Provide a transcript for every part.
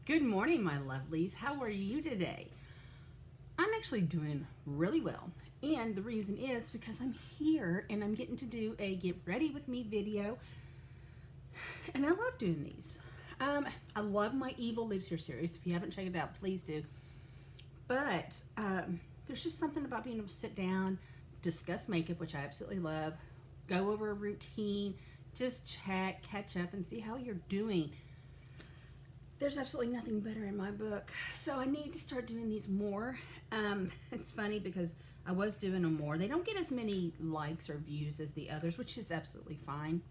Good morning, my lovelies. How are you today? I'm actually doing really well. And the reason is because I'm here and I'm getting to do a get ready with me video. And I love doing these. I love my Evil Lives Here series. If you haven't checked it out, please do. But there's just something about being able to sit down, discuss makeup, which I absolutely love, go over a routine, just chat, catch up, and see how you're doing. There's absolutely nothing better in my book. So I need to start doing these more. It's funny because I was doing them more. They don't get as many likes or views as the others, which is absolutely fine.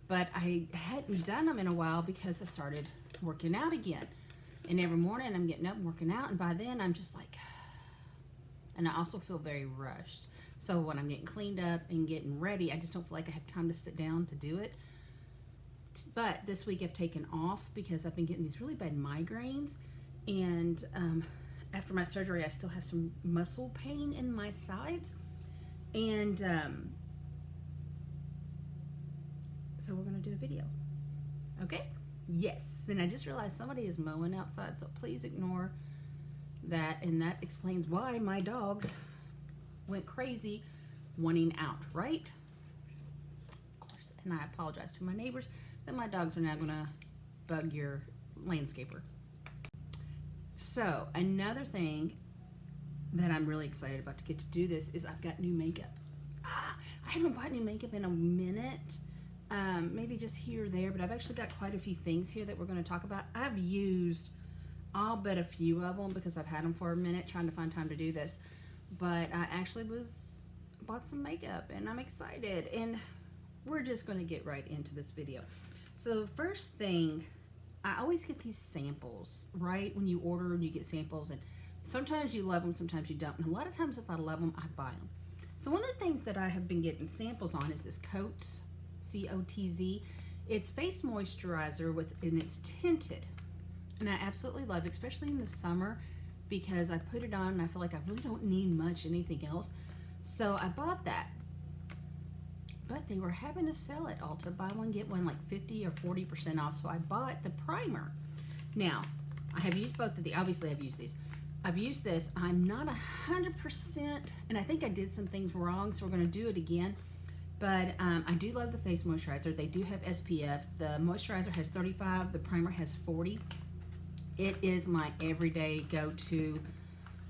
But I hadn't done them in a while because I started working out again. And every morning I'm getting up and working out, and by then I'm just like, and I also feel very rushed. So when I'm getting cleaned up and getting ready, I just don't feel like I have time to sit down to do it. But this week I've taken off because I've been getting these really bad migraines, and after my surgery I still have some muscle pain in my sides, and so we're going to do a video. Okay? Yes. And I just realized somebody is mowing outside, so please ignore that, and that explains why my dogs went crazy wanting out, right? Of course. And I apologize to my neighbors that my dogs are now going to bug your landscaper. So another thing that I'm really excited about to get to do this is I've got new makeup. I haven't bought new makeup in a minute. Maybe just here or there, but I've actually got quite a few things here that we're going to talk about. I've used all but a few of them because I've had them for a minute trying to find time to do this. But I actually bought some makeup and I'm excited, and we're just going to get right into this video. So the first thing, I always get these samples, right? When you order and you get samples, and sometimes you love them, sometimes you don't. And a lot of times if I love them, I buy them. So one of the things that I have been getting samples on is this Cotz, C-O-T-Z. It's face moisturizer and it's tinted. And I absolutely love it, especially in the summer, because I put it on and I feel like I really don't need much anything else. So I bought that. But they were having a sale at Ulta, buy one get one, like 50 or 40% off. So I bought the primer. Now, I have used both of the, obviously I've used these. I've used this. I'm not 100%, and I think I did some things wrong, so we're going to do it again. But I do love the face moisturizer. They do have SPF. The moisturizer has 35, the primer has 40. It is my everyday go-to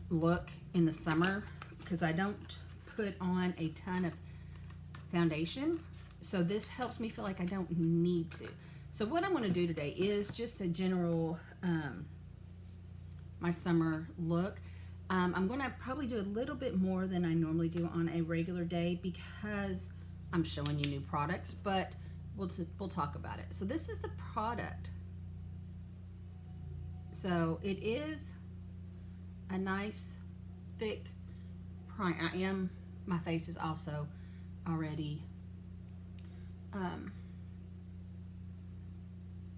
look in the summer because I don't put on a ton of foundation, so this helps me feel like I don't need to. So what I'm going to do today is just a general my summer look. I'm going to probably do a little bit more than I normally do on a regular day because I'm showing you new products, but we'll talk about it. So this is the product. So it is a nice thick primer. My face is also already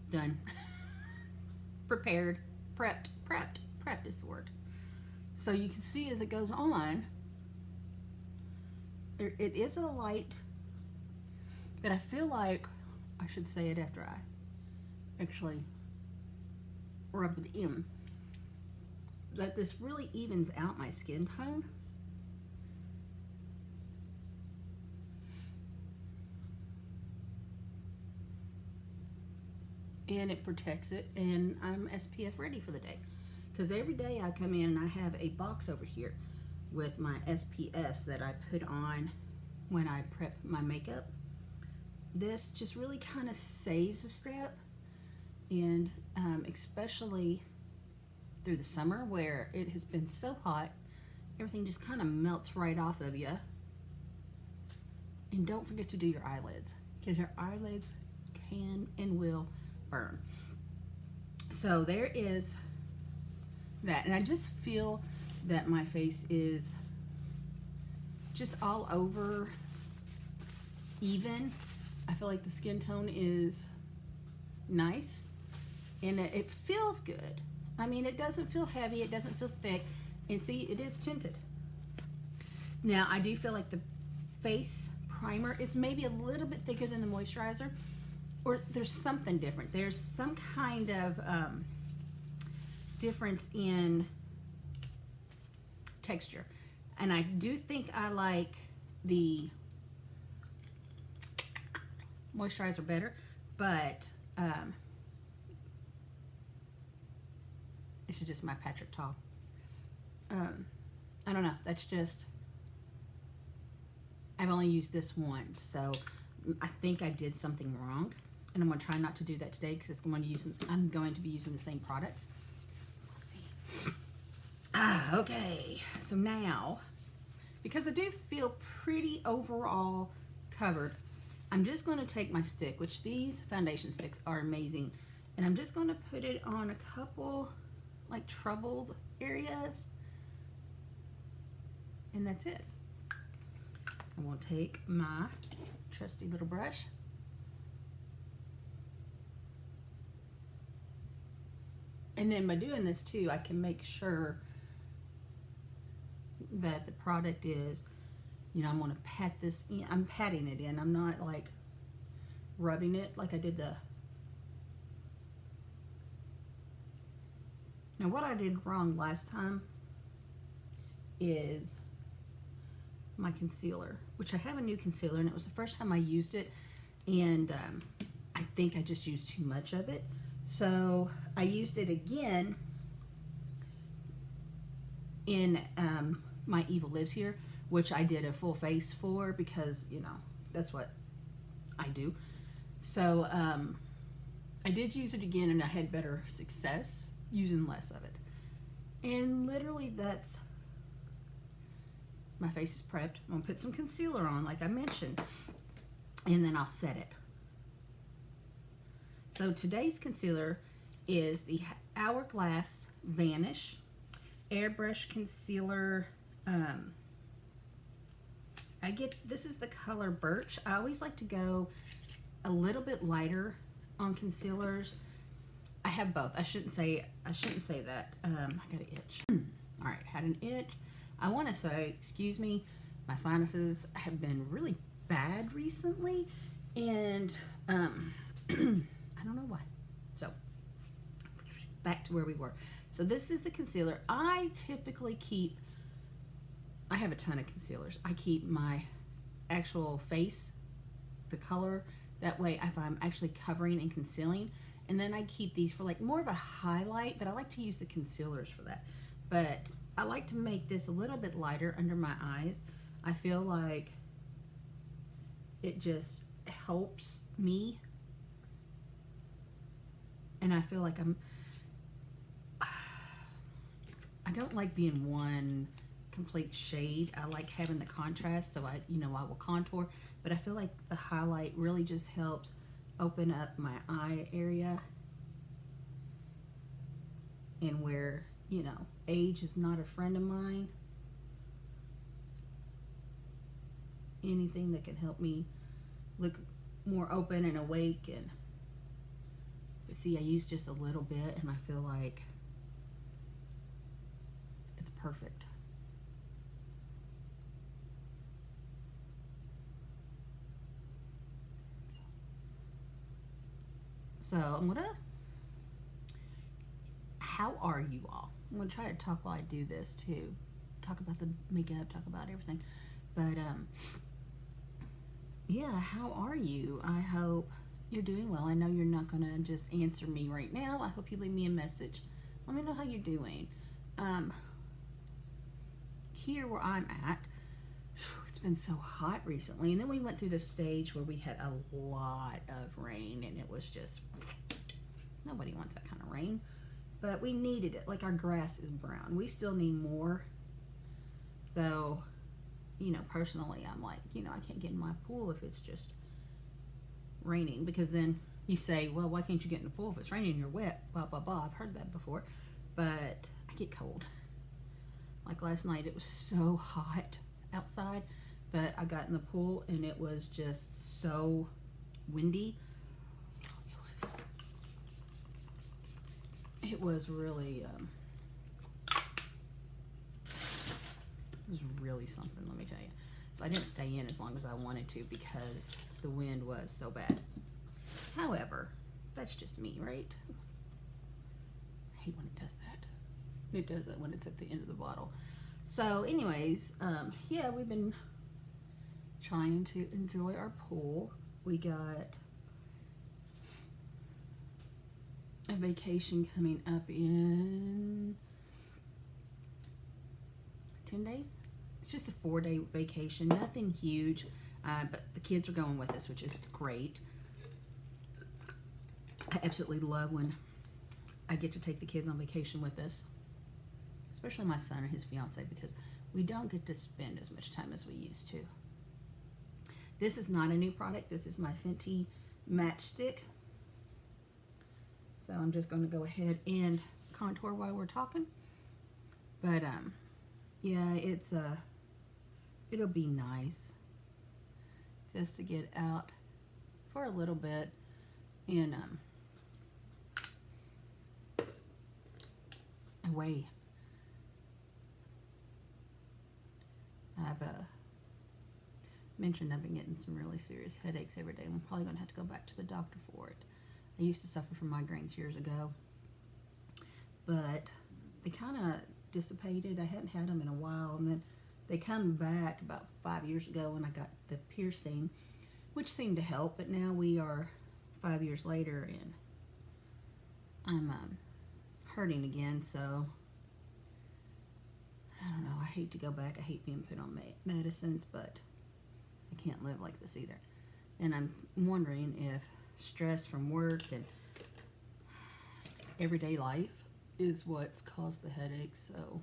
done. Prepared, prepped is the word. So you can see as it goes on, it is a light that I feel like I should say it after I actually rub it in, that this really evens out my skin tone. And it protects it, and I'm SPF ready for the day. Because every day I come in and I have a box over here with my SPFs that I put on when I prep my makeup. This just really kind of saves a step, and especially through the summer where it has been so hot, everything just kind of melts right off of you. And don't forget to do your eyelids, because your eyelids can and will burn. So there is that, and I just feel that my face is just all over even. I feel like the skin tone is nice, and it feels good. I mean, it doesn't feel heavy, it doesn't feel thick, and see, it is tinted. Now, I do feel like the face primer is maybe a little bit thicker than the moisturizer, or there's something different. There's some kind of difference in texture. And I do think I like the moisturizer better, but this is just my Patrick Ta. I don't know, that's just, I've only used this once, so I think I did something wrong, and I'm going to try not to do that today because I'm going to be using the same products. Let's see. Okay, so now, because I do feel pretty overall covered, I'm just going to take my stick, which these foundation sticks are amazing, and I'm just going to put it on a couple like troubled areas, and that's it. I'm going to take my trusty little brush, and then by doing this too, I can make sure that the product is, you know, I'm going to pat this in. I'm patting it in. I'm not like rubbing it like I did the. Now what I did wrong last time is my concealer, which I have a new concealer, and it was the first time I used it, and I think I just used too much of it, so I used it again in my Evil Lives Here, which I did a full face for because, you know, that's what I do. So I did use it again, and I had better success using less of it, and literally that's, my face is prepped. I'm gonna put some concealer on like I mentioned, and then I'll set it. So today's concealer is the Hourglass Vanish Airbrush Concealer. This is the color Birch. I always like to go a little bit lighter on concealers. I have both. I shouldn't say that. I got an itch. All right, had an itch. I want to say, excuse me, my sinuses have been really bad recently, and I don't know why. So back to where we were. So this is the concealer. I typically keep, I have a ton of concealers. I keep my actual face, the color, that way if I'm actually covering and concealing, and then I keep these for like more of a highlight, but I like to use the concealers for that. But I like to make this a little bit lighter under my eyes. I feel like it just helps me, and I feel like I don't like being one complete shade. I like having the contrast, so I will contour, but I feel like the highlight really just helps open up my eye area, and where, you know, age is not a friend of mine. Anything that can help me look more open and awake. And see, I use just a little bit, and I feel like it's perfect. So I'm gonna, how are you all? I'm gonna try to talk while I do this too. Talk about the makeup, talk about everything. But yeah, how are you? I hope you're doing well. I know you're not gonna just answer me right now. I hope you leave me a message. Let me know how you're doing. Here where I'm at, it's been so hot recently, and then we went through this stage where we had a lot of rain, and it was just, nobody wants that kind of rain, but we needed it. Like, our grass is brown. We still need more, though. You know, personally, I'm like, you know, I can't get in my pool if it's just raining, because then you say, well, why can't you get in the pool if it's raining, you're wet, blah blah blah. I've heard that before, but I get cold. Like last night, it was so hot outside, but I got in the pool and it was just so windy. It was really something, let me tell you. So I didn't stay in as long as I wanted to because the wind was so bad. However, that's just me, right? I hate when it does that. It does that when it's at the end of the bottle. So anyways, yeah, we've been trying to enjoy our pool. We got a vacation coming up in 10 days. It's just a 4-day vacation, nothing huge, but the kids are going with us, which is great. I absolutely love when I get to take the kids on vacation with us, especially my son and his fiance, because we don't get to spend as much time as we used to. This is not a new product. This is my Fenty Matchstick. So I'm just going to go ahead and contour while we're talking. But yeah, it'll be nice just to get out for a little bit and away. I've mentioned I've been getting some really serious headaches every day. I'm probably going to have to go back to the doctor for it. I used to suffer from migraines years ago, but they kind of dissipated. I hadn't had them in a while, and then they come back about 5 years ago when I got the piercing, which seemed to help. But now we are 5 years later, and I'm hurting again. So I don't know. I hate to go back. I hate being put on medicines, but I can't live like this either. And I'm wondering if stress from work and everyday life is what's caused the headaches. So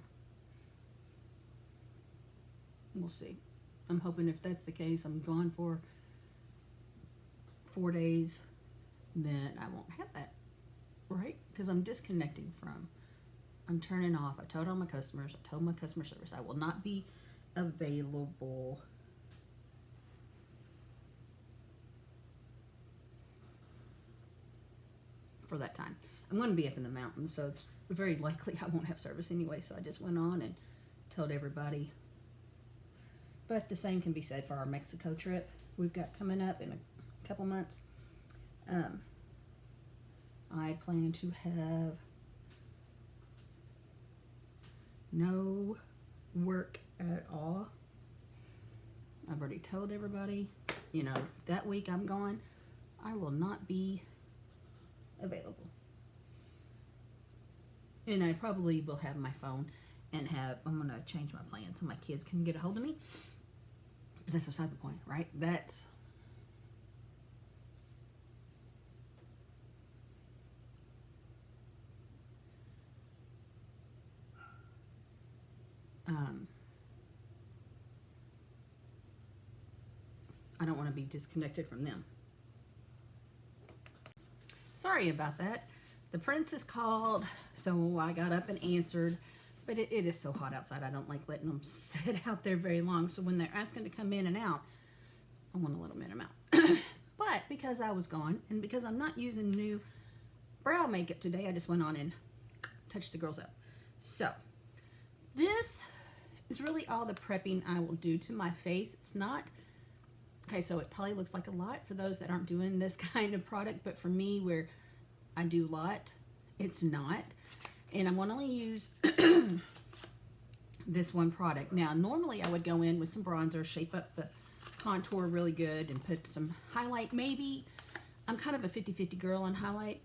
we'll see. I'm hoping if that's the case, I'm gone for 4 days, then I won't have that, right? Because I'm disconnecting from, I'm turning off. I told all my customers, I told my customer service, I will not be available for that time. I'm going to be up in the mountains, so it's very likely I won't have service anyway, so I just went on and told everybody. But the same can be said for our Mexico trip we've got coming up in a couple months. I plan to have no work at all. I've already told everybody, you know, that week I'm gone, I will not be available. And I probably will have my phone and I'm going to change my plan so my kids can get a hold of me. But that's beside the point, right? That's I don't want to be disconnected from them. Sorry about that. The princess called, so I got up and answered. But it is so hot outside, I don't like letting them sit out there very long. So when they're asking to come in and out, I want to let them in and out. But because I was gone, and because I'm not using new brow makeup today, I just went on and touched the girls up. So this is really all the prepping I will do to my face. It's not, okay, so it probably looks like a lot for those that aren't doing this kind of product, but for me, where I do a lot, it's not. And I'm going to only use this one product. Now, normally I would go in with some bronzer, shape up the contour really good, and put some highlight. Maybe I'm kind of a 50-50 girl on highlight,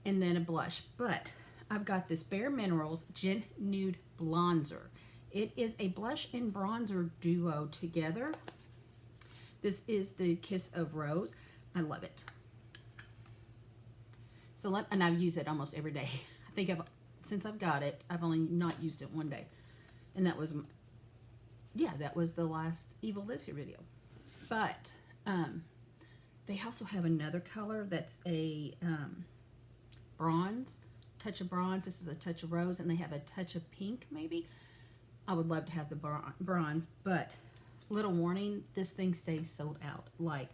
and then a blush. But I've got this Bare Minerals Gen Nude Blonzer. It is a blush and bronzer duo together. This is the Kiss of Rose. I love it. So and I've used it almost every day. I think since I've got it, I've only not used it one day. And that was, yeah, that was the last Evil Lives Here video. But they also have another color that's a bronze, touch of bronze. This is a touch of rose, and they have a touch of pink maybe. I would love to have the bronze, but little warning, this thing stays sold out. Like,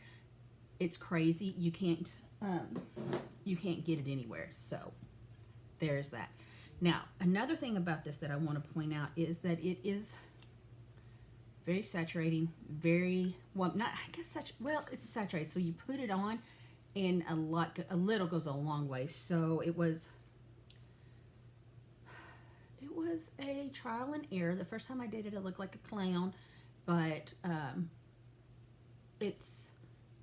it's crazy. You can't get it anywhere. So there's that. Now, another thing about this that I want to point out is that it is very saturating, very, well, not, I guess, well, it's saturated. So you put it on, and a little goes a long way. So it was was a trial and error. The first time I did it, it looked like a clown, but it's,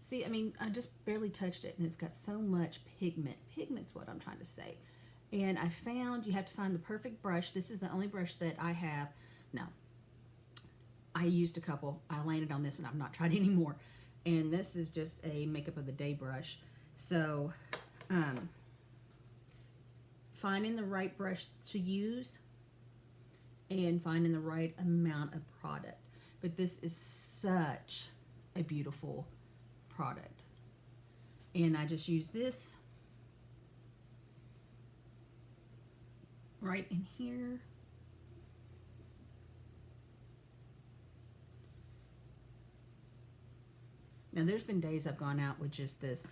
see, I mean, I just barely touched it, and it's got so much pigment. Pigment's what I'm trying to say. And I found you have to find the perfect brush. This is the only brush that I have. No, I used a couple. I landed on this, and I've not tried any more. And this is just a makeup of the day brush. So finding the right brush to use and finding the right amount of product. But this is such a beautiful product. And I just use this right in here. Now there's been days I've gone out with just this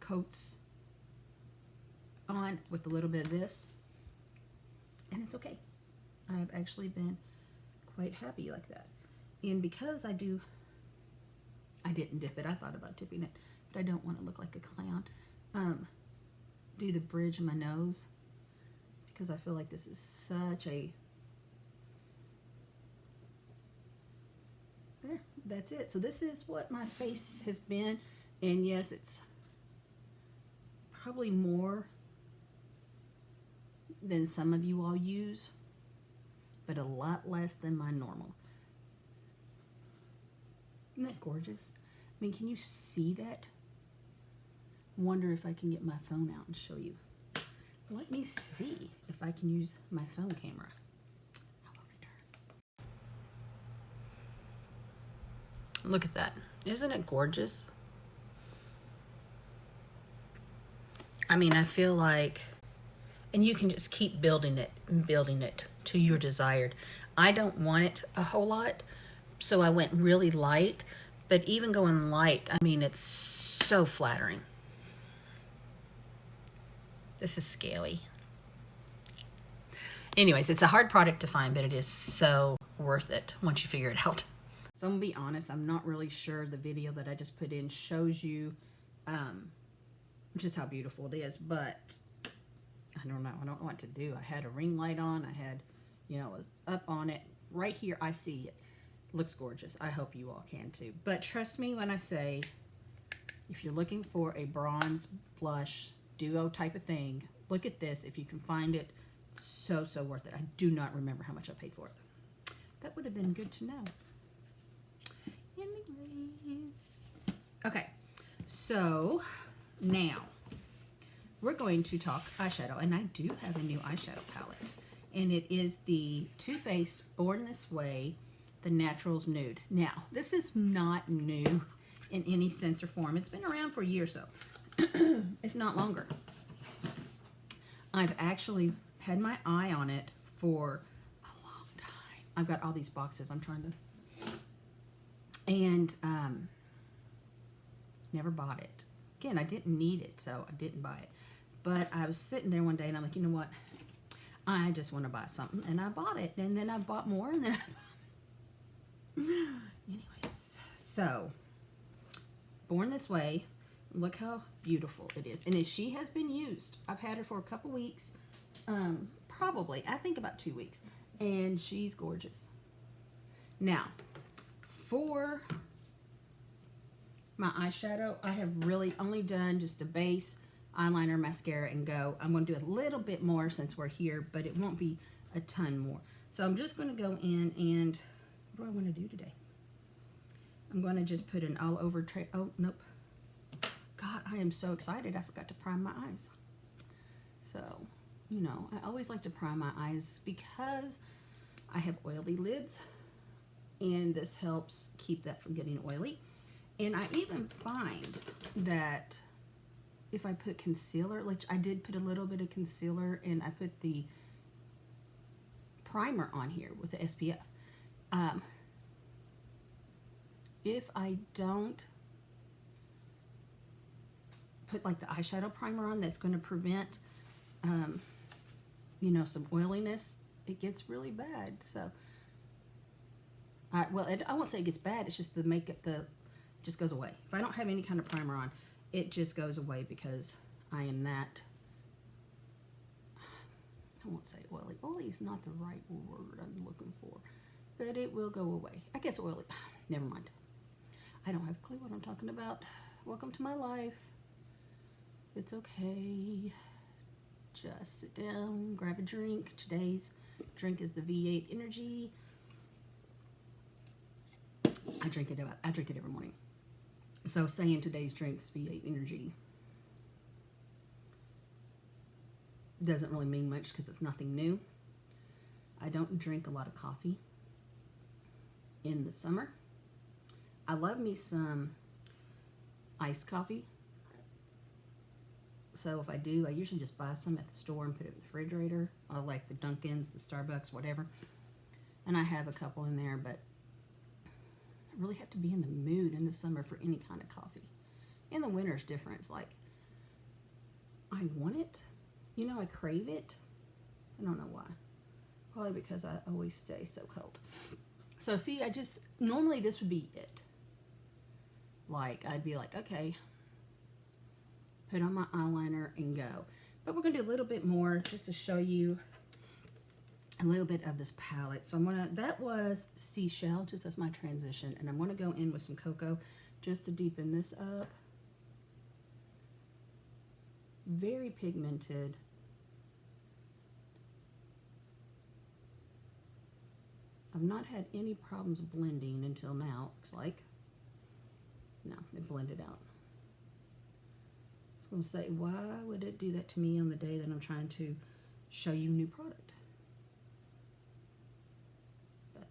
Cotz on with a little bit of this, and it's okay. I've actually been quite happy like that. And because I didn't dip it. I thought about dipping it, but I don't want to look like a clown. Do the bridge of my nose, because I feel like this is such a, there, that's it. So this is what my face has been, and yes, it's probably more than some of you all use, but a lot less than my normal. Isn't that gorgeous? I mean, can you see that? Wonder if I can get my phone out and show you. Let me see if I can use my phone camera. I will return. Look at that. Isn't it gorgeous? I mean, I feel like, and you can just keep building it and building it to your desired. I don't want it a whole lot, so I went really light, but even going light, I mean, it's so flattering. This is scary. Anyways, it's a hard product to find, but it is so worth it once you figure it out. So I'm gonna be honest, I'm not really sure the video that I just put in shows you just how beautiful it is, but I don't know. I don't know what to do. I had a ring light on. I had, you know, it was up on it. Right here, I see it. Looks gorgeous. I hope you all can too. But trust me when I say, if you're looking for a bronze blush duo type of thing, look at this. If you can find it, so worth it. I do not remember how much I paid for it. That would have been good to know. Anyways. Okay, so now we're going to talk eyeshadow, and I do have a new eyeshadow palette, and it is the Too Faced Born This Way, the Naturals Nude. Now, this is not new in any sense or form. It's been around for a year or so, if not longer. I've actually had my eye on it for a long time. I've got all these boxes I'm trying to, and never bought it. Again, I didn't need it, so I didn't buy it. But I was sitting there one day, and I'm like, you know what? I just want to buy something, and I bought it, and then I bought more, and then anyways, so Born This Way. Look how beautiful it is, and she has been used. I've had her for a couple weeks, probably I think about 2 weeks, and she's gorgeous. Now, for my eyeshadow, I have really only done just a base, eyeliner, mascara, and go. I'm going to do a little bit more since we're here, but it won't be a ton more. So I'm just going to go in and, what do I want to do today? I'm going to just put an all over tray. Oh, nope. God, I am so excited. I forgot to prime my eyes. So, you know, I always like to prime my eyes because I have oily lids, and this helps keep that from getting oily. And I even find that if I put concealer, like I did put a little bit of concealer, and I put the primer on here with the SPF. If I don't put like the eyeshadow primer on, that's going to prevent, you know, some oiliness, it gets really bad. So, well, I won't say it gets bad. It's just the makeup, just goes away. If I don't have any kind of primer on, it just goes away because I am that, I won't say oily. Oily is not the right word I'm looking for. But it will go away. I guess oily. Never mind. I don't have a clue what I'm talking about. Welcome to my life. It's okay. Just sit down, grab a drink. Today's drink is the V8 Energy. I drink it every morning. So saying today's drink's V8 Energy doesn't really mean much because it's nothing new. I don't drink a lot of coffee in the summer. I love me some iced coffee. So if I do, I usually just buy some at the store and put it in the refrigerator. I like the Dunkin's, the Starbucks, whatever. And I have a couple in there, but I really have to be in the mood in the summer for any kind of coffee. In the winter it's different. It's like, I want it. You know, I crave it. I don't know why. Probably because I always stay so cold. So see, normally this would be it. Like, I'd be like, okay, put on my eyeliner and go. But we're going to do a little bit more just to show you a little bit of this palette. So that was Seashell, just as my transition. And I'm going to go in with some cocoa just to deepen this up. Very pigmented. I've not had any problems blending until now, looks like. No, it blended out. I was going to say, why would it do that to me on the day that I'm trying to show you new product? But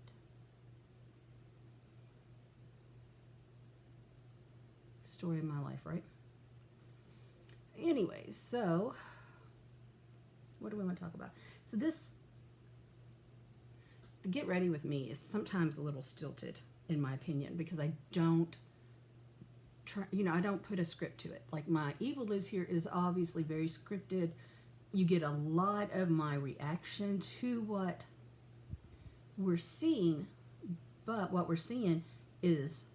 story of my life, right? Anyways, so what do we want to talk about? So this, the Get Ready With Me is sometimes a little stilted, in my opinion, because I don't I don't put a script to it. Like my Evil Lives Here is obviously very scripted. You get a lot of my reaction to what we're seeing, but what we're seeing is,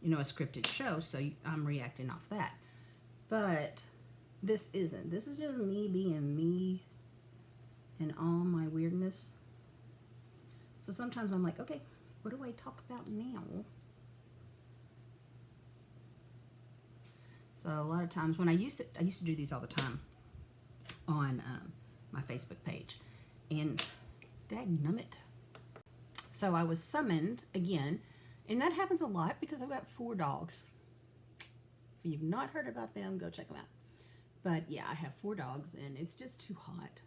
a scripted show, so I'm reacting off that. But this isn't. This is just me being me and all my weirdness. So sometimes I'm like, okay, what do I talk about now? So a lot of times when I used to do these all the time on my Facebook page, and dagnummit. So I was summoned again, and that happens a lot because I've got 4 dogs. If you've not heard about them, go check them out. But yeah, I have 4 dogs, and it's just too hot.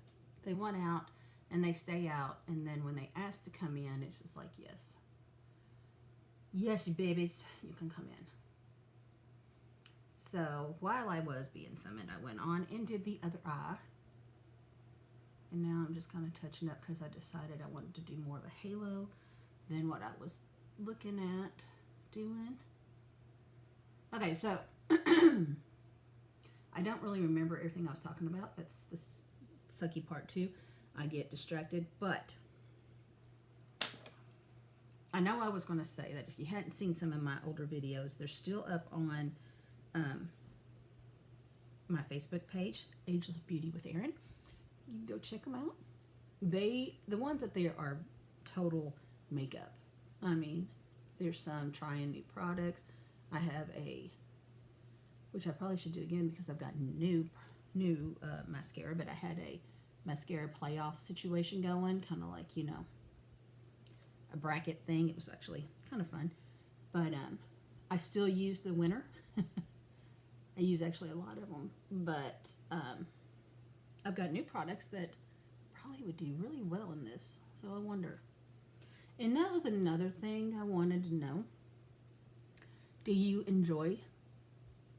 They want out, and they stay out, and then when they ask to come in, it's just like, yes. Yes, you babies, you can come in. So while I was being summoned, I went on and did the other eye. And now I'm just kind of touching up because I decided I wanted to do more of a halo than what I was looking at doing. Okay, so I don't really remember everything I was talking about. That's the sucky part too. I get distracted, but I know I was going to say that if you hadn't seen some of my older videos, they're still up on my Facebook page, Ageless Beauty with Erin. You can go check them out. The ones up there are total makeup. I mean, there's some trying new products. I have which I probably should do again because I've got new mascara, but I had a mascara playoff situation going, kind of like, a bracket thing. It was actually kind of fun. But I still use the winner. I use actually a lot of them, but I've got new products that probably would do really well in this, so I wonder. And that was another thing I wanted to know. Do you enjoy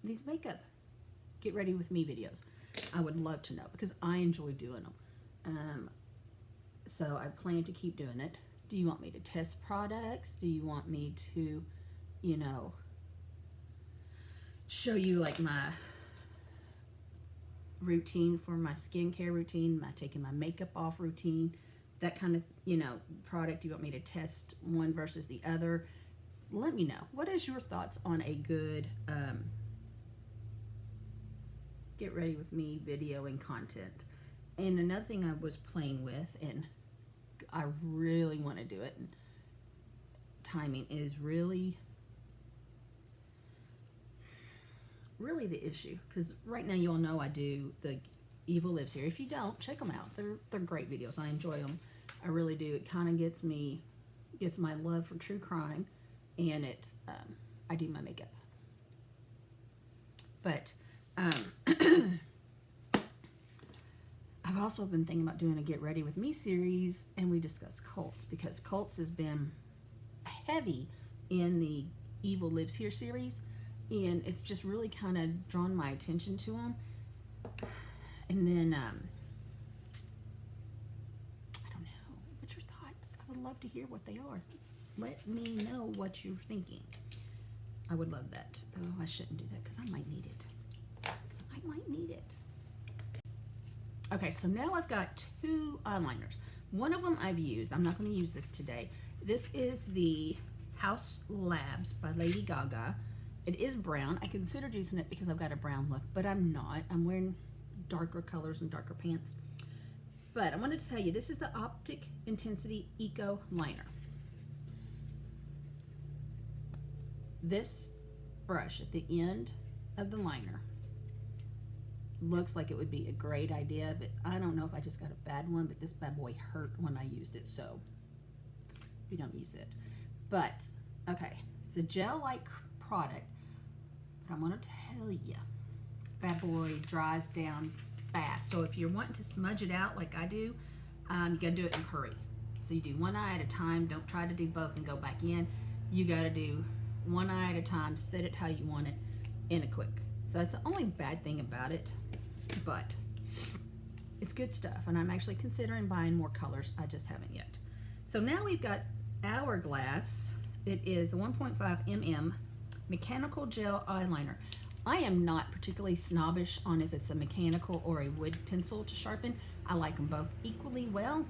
these makeup Get Ready With Me videos? I would love to know because I enjoy doing them. So I plan to keep doing it. Do you want me to test products? Do you want me to, show you like my routine for my skincare routine, my taking my makeup off routine, that kind of, product? Do you want me to test one versus the other? Let me know. What is your thoughts on a good Get Ready With Me video and content? And another thing I was playing with, and I really want to do it, and timing is really the issue, because right now you all know I do the Evil Lives here. If you don't, check them out. They're great videos. I enjoy them. I really do. It kind of gets my love for true crime, and it's I do my makeup. But I've also been thinking about doing a Get Ready With Me series, and we discuss Cotz, because Cotz has been heavy in the Evil Lives Here series, and it's just really kind of drawn my attention to them. And then I don't know, what's your thoughts? I would love to hear what they are. Let me know what you're thinking. I would love that. Oh, I shouldn't do that because I might need it. I might need it. Okay, so now I've got 2 eyeliners. One of them I've used. I'm not going to use this today. This is the House Labs by Lady Gaga. It is brown. I considered using it because I've got a brown look, but I'm not. I'm wearing darker colors and darker pants. But I wanted to tell you, this is the Optic Intensity Eco Liner. This brush at the end of the liner looks like it would be a great idea, but I don't know if I just got a bad one, but this bad boy hurt when I used it, so we don't use it. But, okay, it's a gel-like product, but I want to tell you, bad boy dries down fast. So if you're wanting to smudge it out like I do, you gotta do it in a hurry. So you do one eye at a time. Don't try to do both and go back in. You gotta do one eye at a time, set it how you want it in a quick. So that's the only bad thing about it, but it's good stuff, and I'm actually considering buying more colors. I just haven't yet. So now we've got Hourglass. It is the 1.5 mm mechanical gel eyeliner. I am not particularly snobbish on if it's a mechanical or a wood pencil to sharpen. I like them both equally well.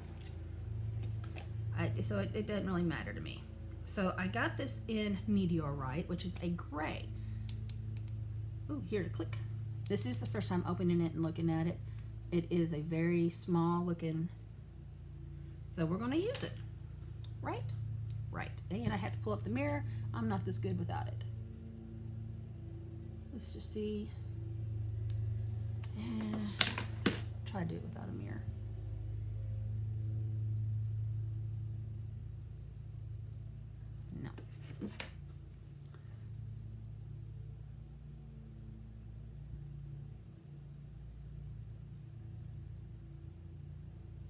So it doesn't really matter to me. So I got this in Meteorite, which is a gray. Ooh, here to click. This is the first time opening it and looking at it. It is a very small looking, so we're going to use it. Right? Right. And I had to pull up the mirror. I'm not this good without it. Let's just see. Try to do it without a mirror. No.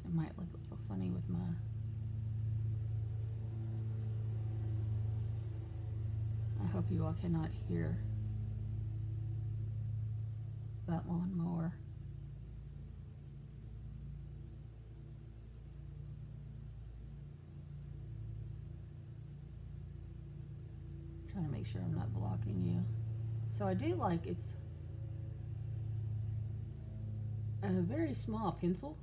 It might look a little funny with my... I hope you all cannot hear that lawnmower. Trying to make sure I'm not blocking you. So I do like it's a very small pencil.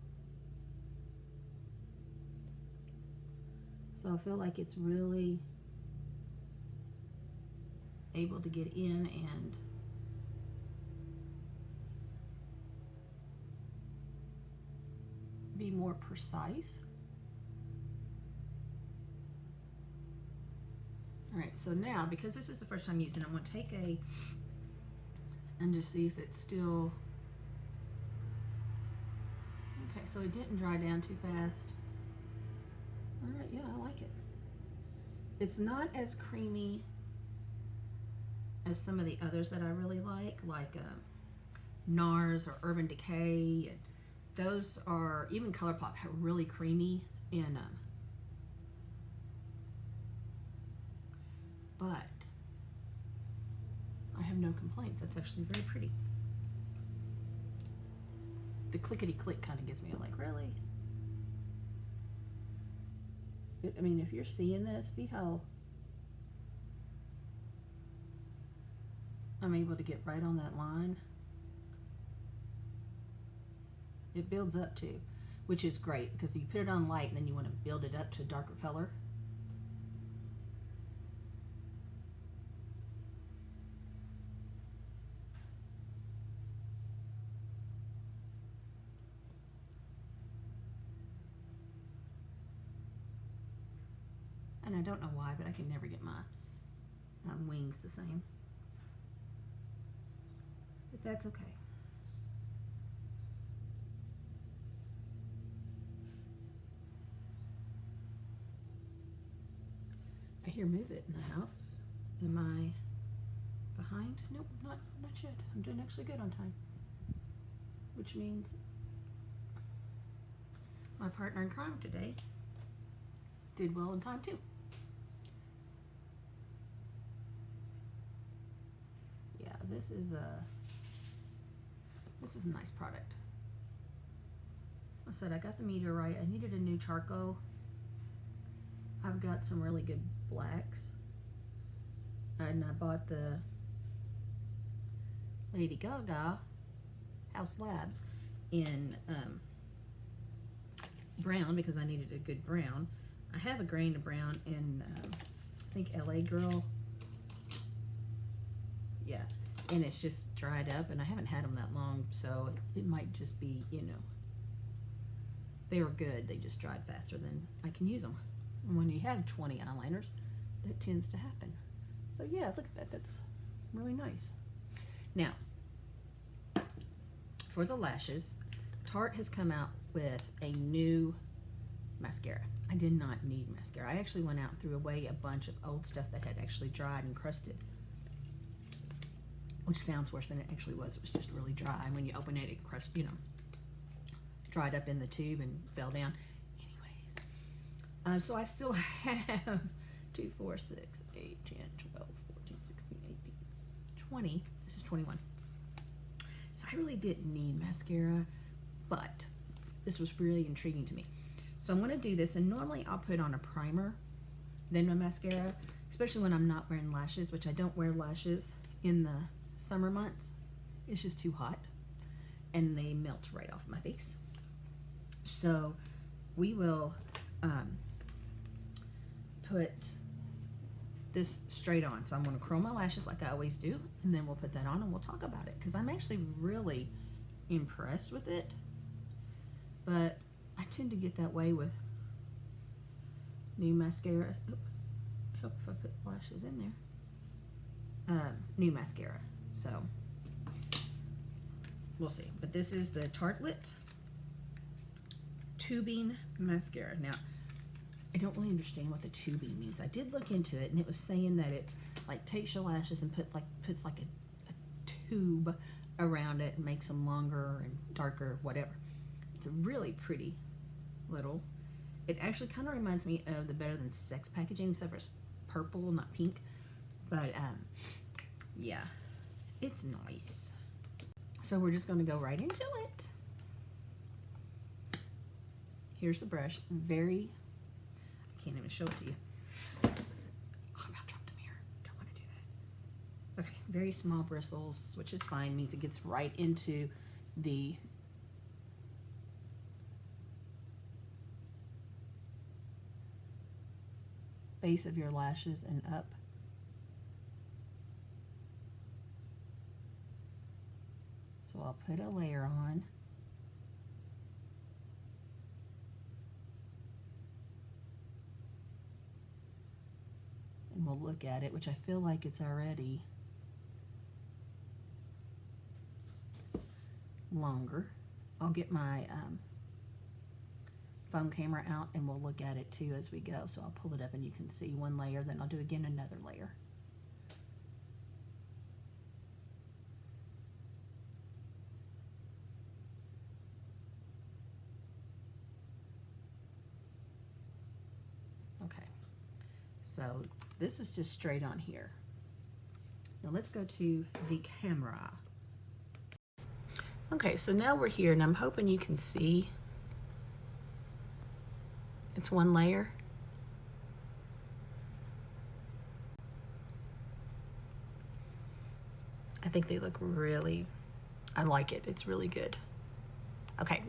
So I feel like it's really able to get in and be more precise. All right, so now, because this is the first time using it, I'm going to take and just see if it's still, okay, so it didn't dry down too fast. All right, yeah, I like it. It's not as creamy as some of the others that I really like NARS or Urban Decay. And those are, even Colourpop, really creamy, and but I have no complaints. That's actually very pretty. The clickety click kind of gets me like, really? I mean, if you're seeing this, see how I'm able to get right on that line. It builds up too, which is great because you put it on light and then you want to build it up to a darker color. And I don't know why, but I can never get my wings the same. But that's okay. I hear move it in the house. Am I behind? Nope, not yet. I'm doing actually good on time. Which means my partner in crime today did well in time too. Yeah, this is a nice product. I said I got the meter right. I needed a new charcoal. I've got some really good blacks, and I bought the Lady Gaga House Labs in brown because I needed a good brown. I have a grain of brown in I think LA Girl. Yeah, and it's just dried up, and I haven't had them that long, so it might just be, you know, they were good. They just dried faster than I can use them. And when you have 20 eyeliners, that tends to happen. So yeah, look at that. That's really nice. Now, for the lashes, Tarte has come out with a new mascara. I did not need mascara. I actually went out and threw away a bunch of old stuff that had actually dried and crusted, which sounds worse than it actually was. It was just really dry. And when you open it, it crushed, you know, dried up in the tube and fell down. Anyways, so I still have 2, 4, 6, 8, 10, 12, 14, 16, 18, 20. This is 21. So I really didn't need mascara, but this was really intriguing to me. So I'm going to do this, and normally I'll put on a primer, then my mascara, especially when I'm not wearing lashes, which I don't wear lashes in the summer months. It's just too hot, and they melt right off my face. So we will put this straight on. So I'm going to curl my lashes like I always do, and then we'll put that on and we'll talk about it, because I'm actually really impressed with it. But I tend to get that way with new mascara. Oop, help if I put lashes in there. New mascara. So we'll see. But this is the Tartelette tubing mascara. Now, I don't really understand what the tubing means. I did look into it, and it was saying that it's like takes your lashes and puts like a tube around it and makes them longer and darker, whatever. It's a really pretty little. It actually kind of reminds me of the Better Than Sex packaging, except for it's purple, not pink. But yeah, it's nice. So we're just going to go right into it. Here's the brush. Very, I can't even show it to you. Oh, I about dropped a mirror. Don't want to do that. Okay, very small bristles, which is fine. Means it gets right into the base of your lashes and up. So I'll put a layer on. And we'll look at it, which I feel like it's already longer. I'll get my phone camera out and we'll look at it too as we go. So I'll pull it up and you can see one layer, then I'll do again another layer. Okay, so this is just straight on here. Now let's go to the camera. Okay, so now we're here and I'm hoping you can see. It's one layer. I think they look really, I like it. It's really good. Okay,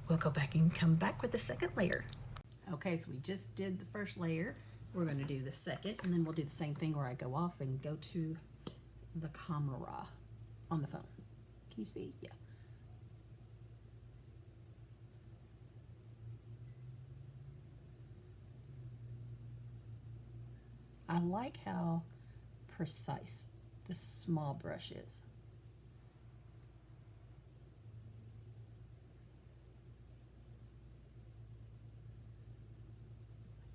we'll go back and come back with the second layer. Okay, so we just did the first layer. We're going to do the second, and then we'll do the same thing where I go off and go to the camera on the phone. Can you see? Yeah. I like how precise this small brush is.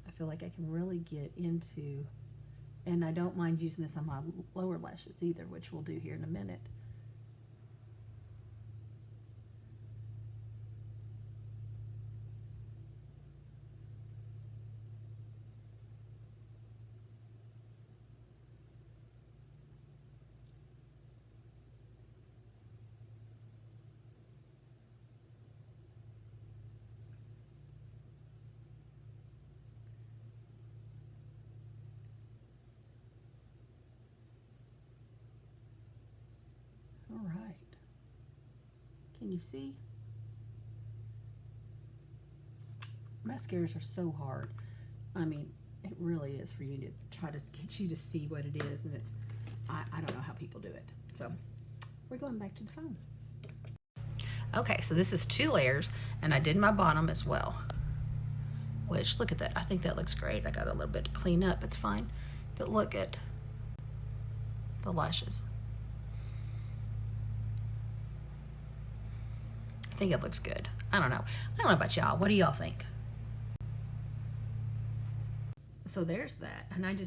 I feel like I can really get into, and I don't mind using this on my lower lashes either, which we'll do here in a minute. All right. Can you see? Mascaras are so hard. I mean, it really is for you to try to get you to see what it is, and it's, I don't know how people do it. So we're going back to the phone. Okay, so this is 2 layers, and I did my bottom as well. Which, look at that. I think that looks great. I got a little bit to clean up. It's fine. But look at the lashes. I think it looks good. I don't know. I don't know about y'all. What do y'all think? So there's that. And I do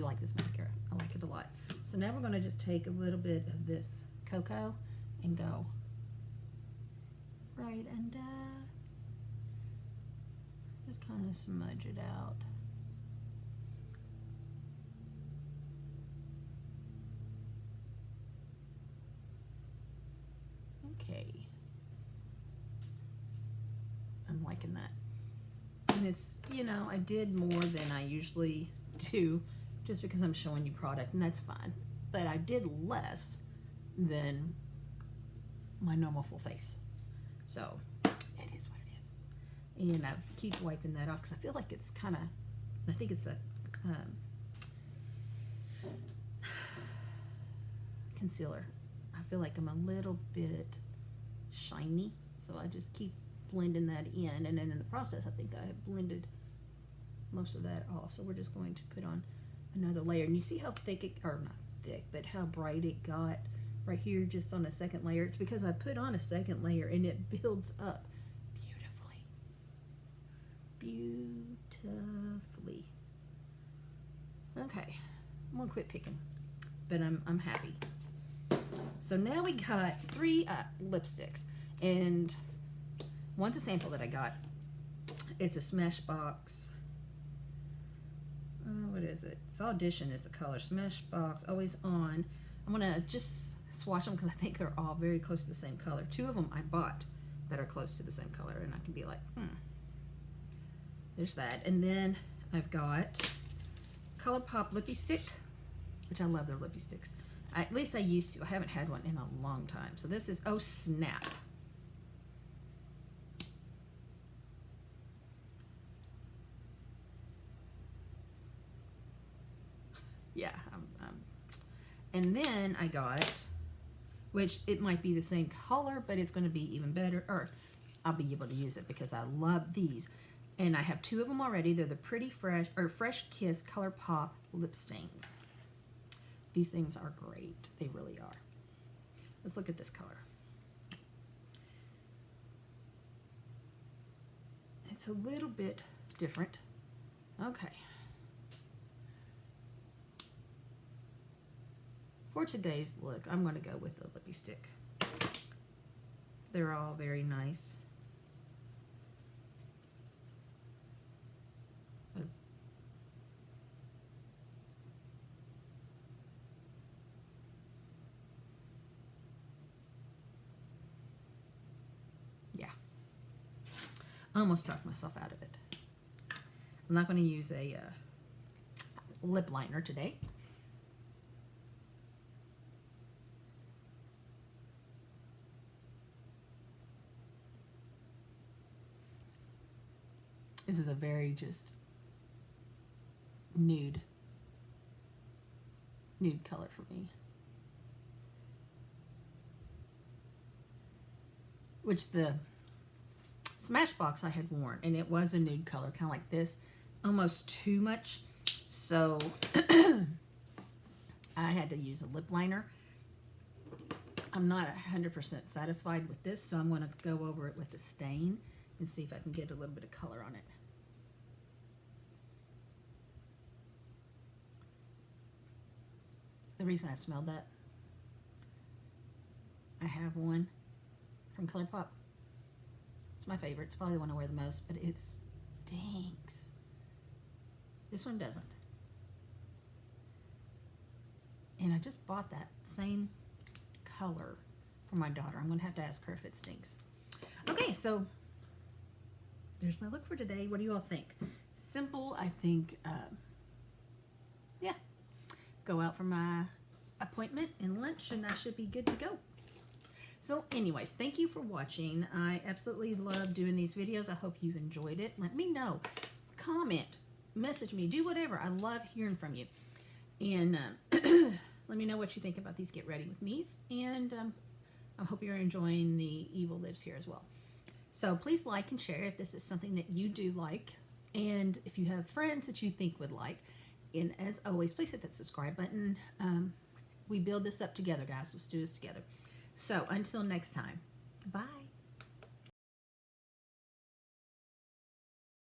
like this mascara. I like it a lot. So now we're going to just take a little bit of this cocoa and go right under. Just kind of smudge it out. Okay. I'm liking that. And it's, you know, I did more than I usually do just because I'm showing you product, and that's fine. But I did less than my normal full face. So it is what it is. And I keep wiping that off because I feel like it's kind of, I think it's the concealer. I feel like I'm a little bit shiny, so I just keep blending that in, and then in the process I think I have blended most of that off. So we're just going to put on another layer, and you see how thick it, or not thick, but how bright it got right here just on a second layer. It's because I put on a second layer and it builds up beautifully. Okay, I'm gonna quit picking, but I'm happy. So now we got 3 lipsticks, and one's a sample that I got. It's a Smashbox. What is it? It's Audition is the color. Smashbox Always On. I'm gonna just swatch them because I think they're all very close to the same color. 2 of them I bought that are close to the same color, and I can be like, There's that. And then I've got Colourpop Lippie Stick, which I love their Lippie Sticks. At least I used to. I haven't had one in a long time. So this is Oh Snap. Yeah. And then I got, which it might be the same color, but it's going to be even better, or I'll be able to use it because I love these. And I have 2 of them already. They're the Pretty Fresh, or Fresh Kiss Colourpop Lip Stains. These things are great. They really are. Let's look at this color. It's a little bit different. Okay. For today's look, I'm going to go with the Lippie Stick. They're all very nice. Yeah. I almost talked myself out of it. I'm not going to use a lip liner today. This is a very just nude color for me. Which the Smashbox I had worn, and it was a nude color, kind of like this. almost too much. So I had to use a lip liner. I'm not 100% satisfied with this, so I'm going to go over it with a stain and see if I can get a little bit of color on it. The reason I smelled that, I have one from Colourpop. It's my favorite. It's probably the one I wear the most, but it stinks. This one doesn't. And I just bought that same color for my daughter. I'm going to have to ask her if it stinks. Okay, so there's my look for today. What do you all think? Simple, I think. Yeah. Go out for my appointment and lunch, and I should be good to go. So anyways, thank you for watching. I absolutely love doing these videos. I hope you've enjoyed it. Let me know. Comment. Message me. Do whatever. I love hearing from you. And let me know what you think about these Get Ready With Me's. And I hope you're enjoying the Evil Lives here as well. So please like and share if this is something that you do like. And if you have friends that you think would like. And as always, please hit that subscribe button. We build this up together, guys. Let's do this together. So until next time, bye.